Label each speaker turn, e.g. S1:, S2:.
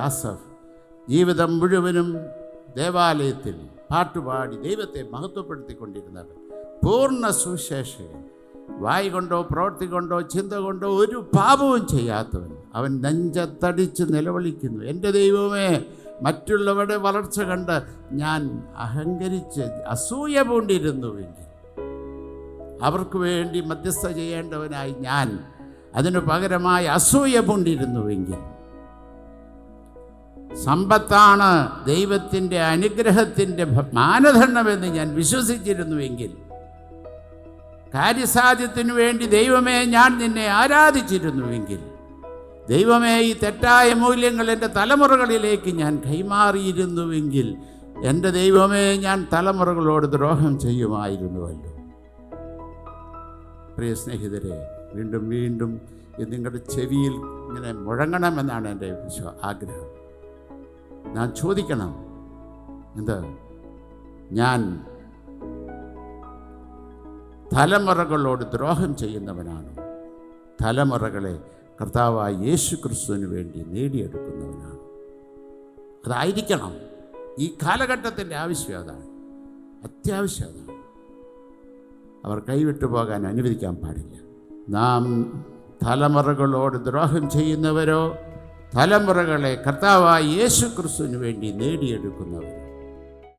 S1: ആസഫ് ജീവിതം മുഴുവനും ദേവാലയത്തിൽ പാട്ടുപാടി ദൈവത്തെ മഹത്വപ്പെടുത്തിക്കൊണ്ടിരുന്നത്. പൂർണ്ണ സുവിശേഷകൻ, വായി കൊണ്ടോ പ്രവൃത്തി കൊണ്ടോ ചിന്ത കൊണ്ടോ ഒരു പാപവും ചെയ്യാത്തവൻ. അവൻ നെഞ്ചത്തടിച്ച് നിലവിളിക്കുന്നു, എൻ്റെ ദൈവമേ, മറ്റുള്ളവരുടെ വളർച്ച കണ്ട് ഞാൻ അഹങ്കരിച്ച് അസൂയ പൂണ്ടിരുന്നുവെങ്കിൽ, അവർക്ക് വേണ്ടി മധ്യസ്ഥ ചെയ്യേണ്ടവനായി ഞാൻ അതിനു പകരമായി അസൂയ പൂണ്ടിരുന്നുവെങ്കിൽ, സമ്പത്താണ് ദൈവത്തിൻ്റെ അനുഗ്രഹത്തിൻ്റെ മാനദണ്ഡമെന്ന് ഞാൻ വിശ്വസിച്ചിരുന്നുവെങ്കിൽ, കാര്യസാധ്യത്തിനു വേണ്ടി ദൈവമേ ഞാൻ നിന്നെ ആരാധിച്ചിരുന്നുവെങ്കിൽ, ദൈവമേ ഈ തെറ്റായ മൂല്യങ്ങൾ എൻ്റെ തലമുറകളിലേക്ക് ഞാൻ കൈമാറിയിരുന്നുവെങ്കിൽ, എൻ്റെ ദൈവമേ ഞാൻ തലമുറകളോട് ദ്രോഹം ചെയ്യുമായിരുന്നുവല്ലോ. പ്രിയ സ്നേഹിതരെ, വീണ്ടും വീണ്ടും ഇത് നിങ്ങളുടെ ചെവിയിൽ ഇങ്ങനെ മുഴങ്ങണമെന്നാണ് എൻ്റെ ആഗ്രഹം. ഞാൻ ചോദിക്കണം, എന്ത്, ഞാൻ തലമുറകളോട് ദ്രോഹം ചെയ്യുന്നവനാണോ? തലമുറകളെ കർത്താവായ യേശു ക്രിസ്തുവിന് വേണ്ടി നേടിയെടുക്കുന്നവനാണ്? അതായിരിക്കണം ഈ കാലഘട്ടത്തിൻ്റെ ആവശ്യം. അതാണ് അത്യാവശ്യം. അതാണ് അവർ കൈവിട്ടു പോകാൻ അനുവദിക്കാൻ പാടില്ല. നാം തലമുറകളോട് ദ്രോഹം ചെയ്യുന്നവരോ തലമുറകളെ കർത്താവായ യേശു ക്രിസ്തുവിന് വേണ്ടി നേടിയെടുക്കുന്നവരോ